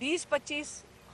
20-25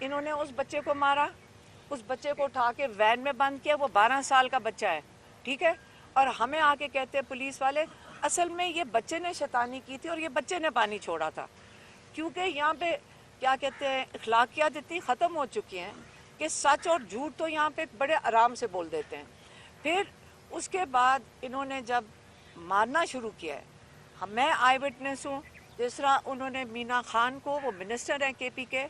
انہوں نے اس بچے کو مارا, اس بچے کو اٹھا کے وین میں بند کیا, وہ 12 سال کا بچہ ہے, ٹھیک ہے, اور ہمیں آ کے کہتے ہیں پولیس والے اصل میں یہ بچے نے شیطانی کی تھی اور یہ بچے نے پانی چھوڑا تھا, کیونکہ یہاں پہ کیا کہتے ہیں اخلاقیات اتنی ختم ہو چکی ہیں کہ سچ اور جھوٹ تو یہاں پہ بڑے آرام سے بول دیتے ہیں. پھر اس کے بعد انہوں نے جب مارنا شروع کیا ہے, میں آئی وٹنس ہوں, جس طرح انہوں نے مینا خان کو, وہ منسٹر ہیں کے پی کے,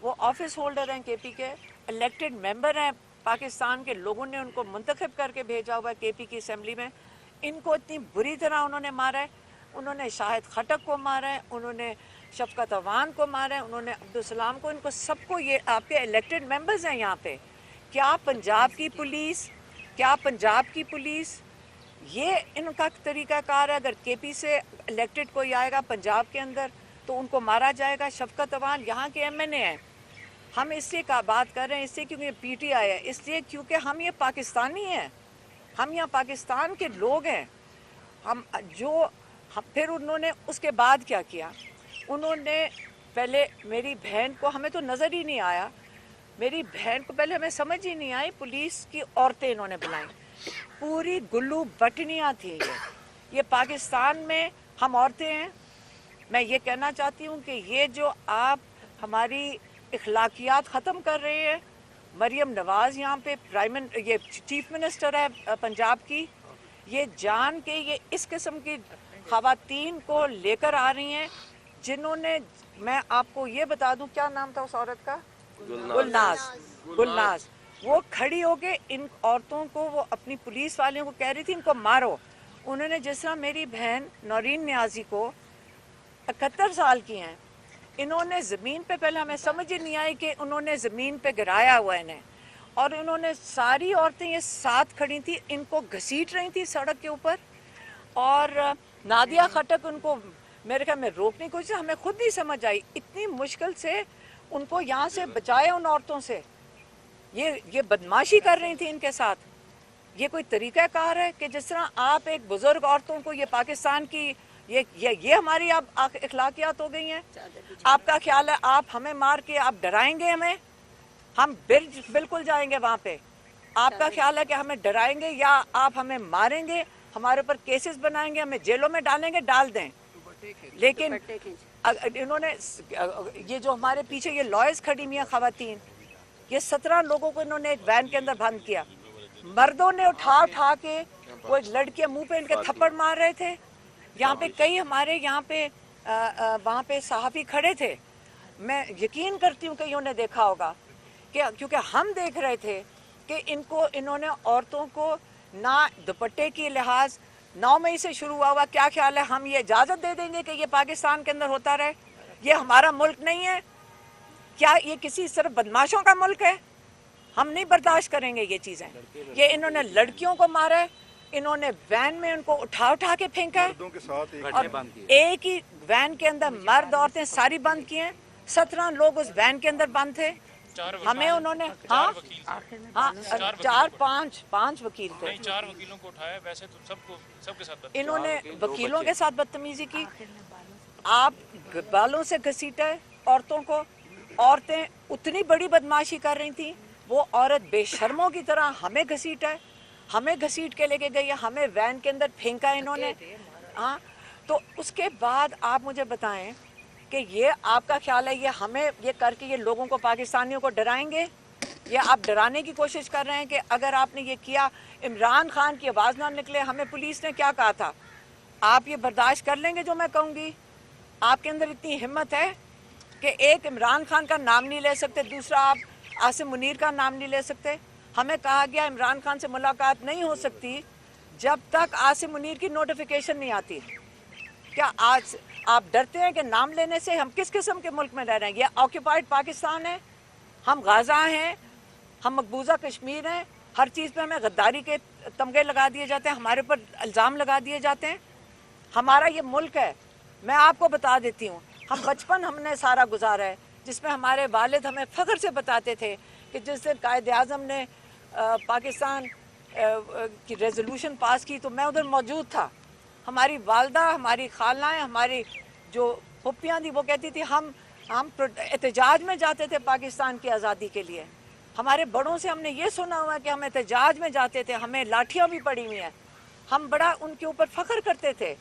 وہ آفس ہولڈر ہیں کے پی کے, الیکٹڈ ممبر ہیں پاکستان کے, لوگوں نے ان کو منتخب کر کے بھیجا ہوا ہے کے پی کی اسمبلی میں, ان کو اتنی بری طرح انہوں نے مارا ہے. انہوں نے شاہد خٹک کو مارا ہے, انہوں نے شفقت عوان کو مارا ہے, انہوں نے عبدالسلام کو, ان کو سب کو, یہ آپ کے الیکٹڈ ممبرز ہیں یہاں پہ. کیا پنجاب کی پولیس یہ ان کا طریقہ کار ہے؟ اگر کے پی سے الیکٹڈ کوئی آئے گا پنجاب کے اندر تو ان کو مارا جائے گا. شفقت عوان یہاں کے ایم این اے ہیں. ہم اس سے کا بات کر رہے ہیں, اس سے کیونکہ پی ٹی آئی ہے, اس لیے کیونکہ ہم یہ پاکستانی ہیں, ہم یہاں پاکستان کے لوگ ہیں. پھر انہوں نے اس کے بعد کیا کیا, انہوں نے پہلے میری بہن کو, ہمیں تو نظر ہی نہیں آیا, میری بہن کو پہلے ہمیں سمجھ ہی نہیں آئی, پولیس کی عورتیں انہوں نے بلائیں, پوری گلو بٹنیاں تھیں. یہ پاکستان میں ہم عورتیں ہیں. میں یہ کہنا چاہتی ہوں کہ یہ جو آپ ہماری اخلاقیات ختم کر رہے ہیں, مریم نواز یہاں پہ یہ چیف منسٹر ہے پنجاب کی, یہ جان کے یہ اس قسم کی خواتین کو لے کر آ رہی ہیں جنہوں نے, میں آپ کو یہ بتا دوں کیا نام تھا اس عورت کا, گلناز. وہ کھڑی ہو کے ان عورتوں کو, وہ اپنی پولیس والوں کو کہہ رہی تھی ان کو مارو. انہوں نے جس طرح میری بہن نورین نیازی کو 71 سال کی ہیں, انہوں نے زمین پہ, پہلے ہمیں سمجھ ہی نہیں آئی کہ انہوں نے زمین پہ گرایا ہوا انہیں, اور انہوں نے ساری عورتیں یہ ساتھ کھڑی تھیں, ان کو گھسیٹ رہی تھی سڑک کے اوپر, اور نادیہ خٹک ان کو میرے خیال میں روکنے کی کوشش, ہمیں خود نہیں سمجھ آئی, اتنی مشکل سے ان کو یہاں سے بچائے ان عورتوں سے. یہ بدماشی کر رہی تھی ان کے ساتھ. یہ کوئی طریقہ کار ہے کہ جس طرح آپ ایک بزرگ عورتوں کو, یہ پاکستان کی یہ ہماری اب اخلاقیات ہو گئی ہیں. آپ کا خیال ہے آپ ہمیں مار کے آپ ڈرائیں گے ہمیں, ہم بالکل جائیں گے وہاں پہ. آپ کا خیال ہے کہ ہمیں ڈرائیں گے یا آپ ہمیں ماریں گے, ہمارے اوپر کیسز بنائیں گے, ہمیں جیلوں میں ڈالیں گے, ڈال دیں. لیکن انہوں نے یہ جو ہمارے پیچھے یہ لائرز کھڑی ہوئی ہیں خواتین, یہ 17 لوگوں کو انہوں نے ایک وین کے اندر بند کیا. مردوں نے اٹھا کے وہ ایک لڑکے منہ پہ ان کے تھپڑ مار رہے تھے. یہاں پہ کئی ہمارے یہاں پہ وہاں پہ صحافی کھڑے تھے, میں یقین کرتی ہوں کہ انہوں نے دیکھا ہوگا, کہ کیونکہ ہم دیکھ رہے تھے کہ انہوں نے عورتوں کو نہ دوپٹے کی لحاظ 9 مئی سے شروع ہوا. کیا خیال ہے ہم یہ اجازت دے دیں گے کہ یہ پاکستان کے اندر ہوتا رہے؟ یہ ہمارا ملک نہیں ہے کیا؟ یہ کسی صرف بدماشوں کا ملک ہے؟ ہم نہیں برداشت کریں گے یہ چیزیں. یہ انہوں نے لڑکیوں کو مارا ہے, انہوں نے وین میں ان کو اٹھا کے پھینکا ہے, اور ایک ہی وین کے اندر مرد عورتیں ساری بند کی ہیں. 17 لوگ اس وین کے اندر بند تھے. ہمیں انہوں نے 4-5 وکیل تھے, 4 وکیلوں کو اٹھایا. ویسے تو سب کے ساتھ انہوں نے وکیلوں کے ساتھ بدتمیزی کی. آپ بالوں سے گھسیٹا ہے عورتوں کو. عورتیں اتنی بڑی بدماشی کر رہی تھیں, وہ عورت بے شرموں کی طرح ہمیں گھسیٹا ہے, ہمیں گھسیٹ کے لے کے گئی ہے, ہمیں وین کے اندر پھینکا انہوں نے. ہاں, تو اس کے بعد آپ مجھے بتائیں کہ یہ آپ کا خیال ہے یہ ہمیں یہ کر کے یہ لوگوں کو, پاکستانیوں کو ڈرائیں گے؟ یہ آپ ڈرانے کی کوشش کر رہے ہیں کہ اگر آپ نے یہ کیا, عمران خان کی آواز نہ نکلے. ہمیں پولیس نے کیا کہا تھا, آپ یہ برداشت کر لیں گے جو میں کہوں گی؟ آپ کے اندر اتنی ہمت ہے کہ ایک عمران خان کا نام نہیں لے سکتے, دوسرا آپ عاصم منیر کا نام نہیں لے سکتے. ہمیں کہا گیا عمران خان سے ملاقات نہیں ہو سکتی جب تک عاصم منیر کی نوٹیفیکیشن نہیں آتی. کیا آج آپ ڈرتے ہیں کہ نام لینے سے؟ ہم کس قسم کے ملک میں رہ رہے ہیں؟ یہ آکوپائڈ پاکستان ہے, ہم غازہ ہیں, ہم مقبوضہ کشمیر ہیں. ہر چیز پہ ہمیں غداری کے تمغے لگا دیے جاتے ہیں, ہمارے اوپر الزام لگا دیے جاتے ہیں. ہمارا یہ ملک ہے. میں آپ کو بتا دیتی ہوں, ہم بچپن ہم نے سارا گزارا ہے جس میں ہمارے والد ہمیں فخر سے بتاتے تھے کہ جس دن قائد اعظم نے پاکستان کی ریزولوشن پاس کی تو میں ادھر موجود تھا. ہماری والدہ, ہماری خالائیں, ہماری جو پھپھیاں تھیں وہ کہتی تھی ہم ہم احتجاج میں جاتے تھے پاکستان کی آزادی کے لیے. ہمارے بڑوں سے ہم نے یہ سنا ہوا ہے کہ ہم احتجاج میں جاتے تھے, ہمیں لاٹھیاں بھی پڑی ہوئی ہیں, ہم بڑا ان کے اوپر فخر کرتے تھے.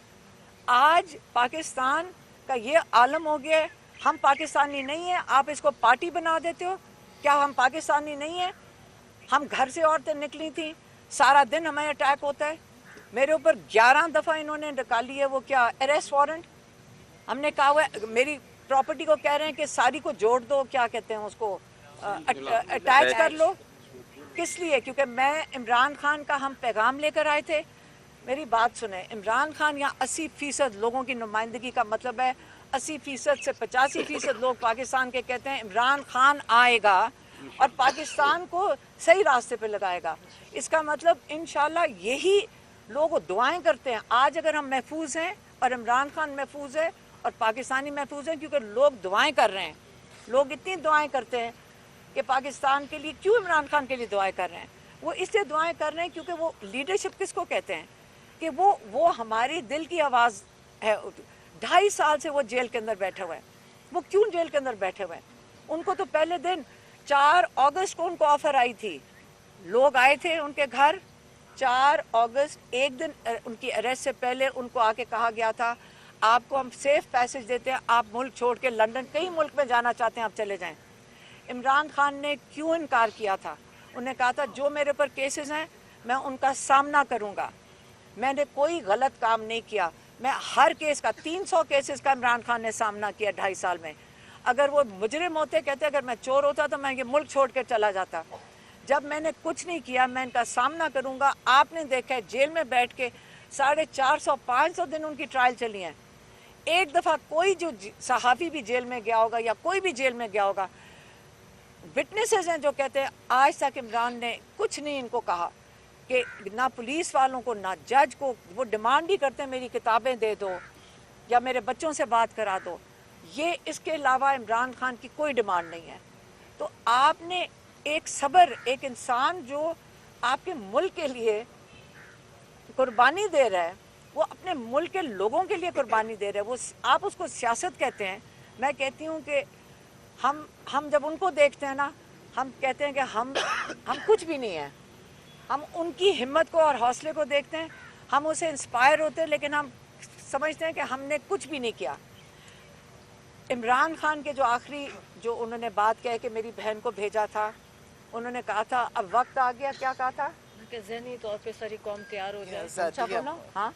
آج پاکستان کا یہ عالم ہو گیا ہے, ہم پاکستانی نہیں ہیں, آپ اس کو پارٹی بنا دیتے ہو. کیا ہم پاکستانی نہیں ہیں؟ ہم گھر سے عورتیں نکلی تھیں, سارا دن ہمیں اٹیک ہوتا ہے. میرے اوپر 11 دفعہ انہوں نے نکالی ہے وہ کیا اریسٹ وارنٹ. ہم نے کہا ہوا ہے میری پراپرٹی کو کہہ رہے ہیں کہ ساری کو جوڑ دو, کیا کہتے ہیں اس کو, اٹیچ کر لو. کس لیے؟ کیونکہ میں عمران خان کا ہم پیغام لے کر آئے تھے. میری بات سنیں, عمران خان یہاں 80% لوگوں کی نمائندگی کا مطلب ہے 80% سے 85% لوگ پاکستان کے کہتے ہیں عمران خان آئے گا اور پاکستان کو صحیح راستے پہ لگائے گا. اس کا مطلب انشاءاللہ یہی لوگ دعائیں کرتے ہیں. آج اگر ہم محفوظ ہیں اور عمران خان محفوظ ہے اور پاکستانی محفوظ ہیں, کیونکہ لوگ دعائیں کر رہے ہیں. لوگ اتنی دعائیں کرتے ہیں کہ پاکستان کے لیے, کیوں عمران خان کے لیے دعائیں کر رہے ہیں؟ وہ اس لیے دعائیں کر رہے ہیں کیونکہ وہ لیڈرشپ کس کو کہتے ہیں کہ وہ ہماری دل کی آواز ہے. 2.5 سال سے وہ جیل کے اندر بیٹھے ہوئے ہیں. وہ کیوں جیل کے اندر بیٹھے ہوئے ہیں؟ ان کو تو پہلے دن 4 اگست کو ان کو آفر آئی تھی, لوگ آئے تھے ان کے گھر 4 اگست, ایک دن ان کی اریسٹ سے پہلے ان کو آ کے کہا گیا تھا آپ کو ہم سیف پیسج دیتے ہیں, آپ ملک چھوڑ کے لندن کئی ملک میں جانا چاہتے ہیں آپ چلے جائیں. عمران خان نے کیوں انکار کیا تھا؟ انہوں نے کہا تھا جو میرے پر کیسز ہیں میں ان کا سامنا کروں گا, میں نے کوئی غلط کام نہیں کیا. میں ہر کیس کا 300 کیسز کا عمران خان نے سامنا کیا 2.5 سال میں. اگر وہ مجرم ہوتے, کہتے اگر میں چور ہوتا تو میں یہ ملک چھوڑ کے چلا جاتا. جب میں نے کچھ نہیں کیا, میں ان کا سامنا کروں گا. آپ نے دیکھا ہے جیل میں بیٹھ کے 450-500 دن ان کی ٹرائل چلی ہیں. ایک دفعہ کوئی جو صحافی بھی جیل میں گیا ہوگا یا کوئی بھی جیل میں گیا ہوگا, وٹنسز ہیں جو کہتے ہیں آج تک عمران نے کچھ نہیں ان کو کہا, کہ نہ پولیس والوں کو نہ جج کو. وہ ڈیمانڈ ہی کرتے ہیں میری کتابیں دے دو یا میرے بچوں سے بات کرا دو. یہ اس کے علاوہ عمران خان کی کوئی ڈیمانڈ نہیں ہے. تو آپ نے ایک صبر, ایک انسان جو آپ کے ملک کے لیے قربانی دے رہا ہے, وہ اپنے ملک کے لوگوں کے لیے قربانی دے رہا ہے, وہ آپ اس کو سیاست کہتے ہیں. میں کہتی ہوں کہ ہم جب ان کو دیکھتے ہیں نا, ہم کہتے ہیں کہ ہم کچھ بھی نہیں ہیں. ہم ان کی ہمت کو اور حوصلے کو دیکھتے ہیں, ہم اسے انسپائر ہوتے ہیں, لیکن ہم سمجھتے ہیں کہ ہم نے کچھ بھی نہیں کیا. عمران خان کے جو آخری جو انہوں نے بات کہی کہ میری بہن کو بھیجا تھا, انہوں نے کہا تھا اب وقت آ گیا, کیا کہا تھا کہ ذہنی طور پہ ساری قوم تیار ہو جائے. اچھا بولو. ہاں,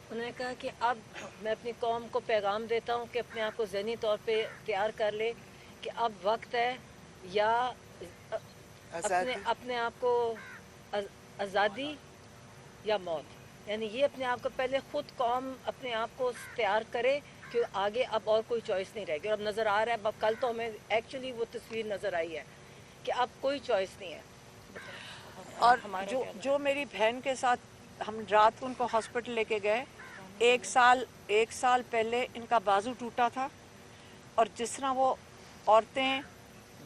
انہوں نے کہا کہ اب میں اپنی قوم کو پیغام دیتا ہوں کہ اپنے آپ کو ذہنی طور پہ تیار کر لے کہ اب وقت ہے یا اپنے آپ کو آزادی یا موت. یعنی یہ اپنے آپ کو پہلے خود قوم اپنے آپ کو تیار کرے کہ آگے اب اور کوئی چوائس نہیں رہے گی. اور اب نظر آ رہا ہے, اب کل تو ہمیں ایکچولی وہ تصویر نظر آئی ہے کہ اب کوئی چوائس نہیں ہے. اور جو میری بہن کے ساتھ ہم رات کو ان کو ہاسپٹل لے کے گئے, 1 سال پہلے ان کا بازو ٹوٹا تھا, اور جس طرح وہ عورتیں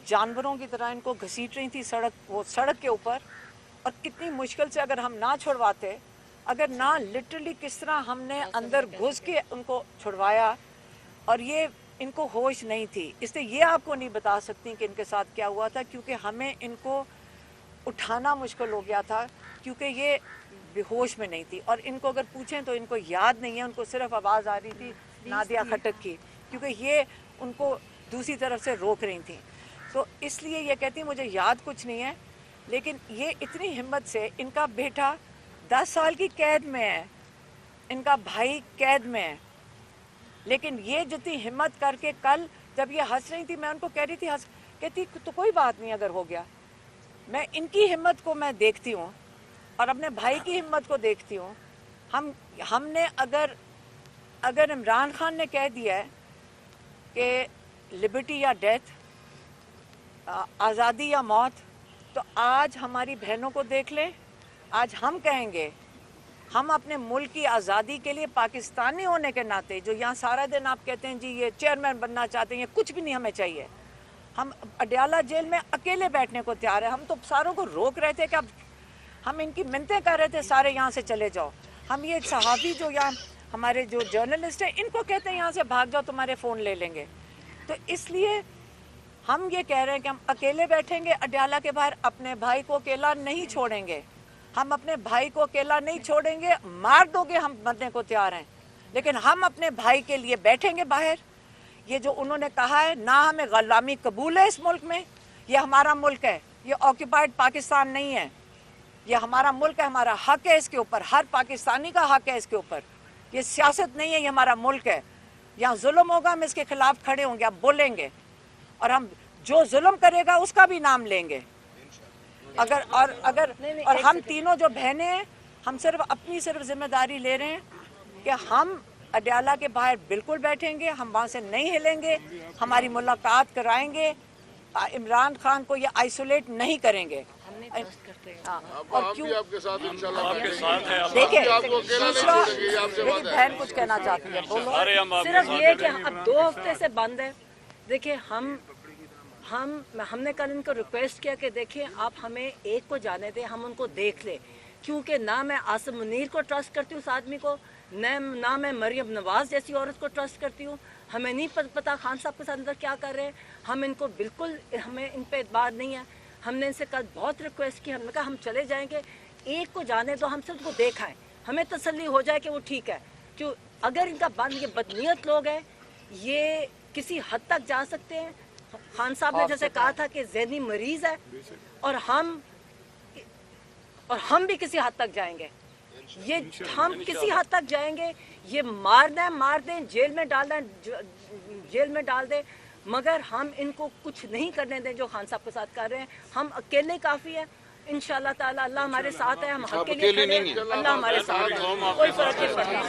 جانوروں کی طرح ان کو گھسیٹ رہی تھی سڑک کے اوپر, اور کتنی مشکل سے اگر ہم نہ چھڑواتے, اگر نہ لٹرلی کس طرح ہم نے اندر گھس کے ان کو چھڑوایا, اور یہ ان کو ہوش نہیں تھی. اس لیے یہ آپ کو نہیں بتا سکتی کہ ان کے ساتھ کیا ہوا تھا, کیونکہ ہمیں ان کو اٹھانا مشکل ہو گیا تھا, کیونکہ یہ بے ہوش میں نہیں تھی. اور ان کو اگر پوچھیں تو ان کو یاد نہیں ہے, ان کو صرف آواز آ رہی تھی نادیہ خٹک کی, کیونکہ یہ ان کو دوسری طرف سے روک رہی تھیں. تو اس لیے یہ کہتی ہیں مجھے یاد کچھ نہیں ہے, لیکن یہ اتنی ہمت سے, ان کا بیٹا 10 سال کی قید میں ہے, ان کا بھائی قید میں ہے, لیکن یہ جتنی ہمت کر کے کل جب یہ ہنس رہی تھی, میں ان کو کہہ رہی تھی کہتی تو کوئی بات نہیں اگر ہو گیا. میں ان کی ہمت کو میں دیکھتی ہوں اور اپنے بھائی کی ہمت کو دیکھتی ہوں. ہم نے اگر عمران خان نے کہہ دیا ہے کہ لبرٹی یا ڈیتھ, آزادی یا موت, تو آج ہماری بہنوں کو دیکھ لیں. آج ہم کہیں گے, ہم اپنے ملک کی آزادی کے لیے پاکستانی ہونے کے ناطے, جو یہاں سارا دن آپ کہتے ہیں جی یہ چیئرمین بننا چاہتے ہیں, یہ کچھ بھی نہیں ہمیں چاہیے. ہم اڈیالہ جیل میں اکیلے بیٹھنے کو تیار ہیں. ہم تو ساروں کو روک رہے تھے کہ اب ہم ان کی منتیں کر رہے تھے سارے یہاں سے چلے جاؤ. ہم یہ صحافی جو یہاں ہمارے جو جرنلسٹ ہیں, ان کو کہتے ہیں یہاں سے بھاگ جاؤ, تمہارے فون لے لیں گے. تو اس لیے ہم یہ کہہ رہے ہیں کہ ہم اکیلے بیٹھیں گے اڈیالہ کے باہر, اپنے بھائی کو اکیلا نہیں چھوڑیں گے. ہم اپنے بھائی کو اکیلا نہیں چھوڑیں گے, مار دو گے ہم مرنے کو تیار ہیں, لیکن ہم اپنے بھائی کے لیے بیٹھیں گے باہر. یہ جو انہوں نے کہا ہے, نہ ہمیں غلامی قبول ہے اس ملک میں, یہ ہمارا ملک ہے, یہ آکوپائڈ پاکستان نہیں ہے, یہ ہمارا ملک ہے, ہمارا حق ہے اس کے اوپر, ہر پاکستانی کا حق ہے اس کے اوپر. یہ سیاست نہیں ہے, یہ ہمارا ملک ہے. یہاں ظلم ہوگا ہم اس کے خلاف کھڑے ہوں گے, اب بولیں گے, اور ہم جو ظلم کرے گا اس کا بھی نام لیں گے. اور ہم تینوں جو بہنیں ہیں, ہم صرف اپنی ذمہ داری لے رہے ہیں کہ ہم اڈیالہ کے باہر بالکل بیٹھیں گے, ہم وہاں سے نہیں ہلیں گے, ہماری ملاقات کرائیں گے, عمران خان کو یہ آئسولیٹ نہیں کریں گے. اور کیوں دیکھیں, میری بہن کچھ کہنا چاہتی ہے, بولو. صرف یہ کہ اب 2 ہفتے سے بند ہے. دیکھیں ہم نے کل ان کو ریکویسٹ کیا کہ دیکھیں آپ ہمیں ایک کو جانے دیں, ہم ان کو دیکھ لیں, کیونکہ نہ میں عاصم منیر کو ٹرسٹ کرتی ہوں اس آدمی کو, نہ میں مریم نواز جیسی عورت کو ٹرسٹ کرتی ہوں. ہمیں نہیں پتہ خان صاحب کے ساتھ اندر کیا کر رہے ہیں. ہم ان کو بالکل, ہمیں ان پہ اعتبار نہیں ہے. ہم نے ان سے کل بہت ریکویسٹ کی, ہم نے کہا ہم چلے جائیں گے, ایک کو جانے دو, ہم سے ان کو دیکھائیں, ہمیں تسلی ہو جائے کہ وہ ٹھیک ہے. کیوں اگر ان کا بند, یہ بدنیت لوگ ہیں, یہ کسی حد تک جا سکتے ہیں. خان صاحب نے جیسے کہا تھا کہ ذہنی مریض ہے, اور ہم بھی کسی حد تک جائیں گے. یہ ہم کسی حد تک جائیں گے. یہ مار دیں, جیل میں ڈال دیں, مگر ہم ان کو کچھ نہیں کرنے دیں جو خان صاحب کے ساتھ کر رہے ہیں. ہم اکیلے کافی ہیں. انشاءاللہ تعالی اللہ ہمارے ساتھ ہے, ہم حق کے لیے کھڑے ہیں, اللہ ہمارے ساتھ ہے, کوئی فرق نہیں پڑتا.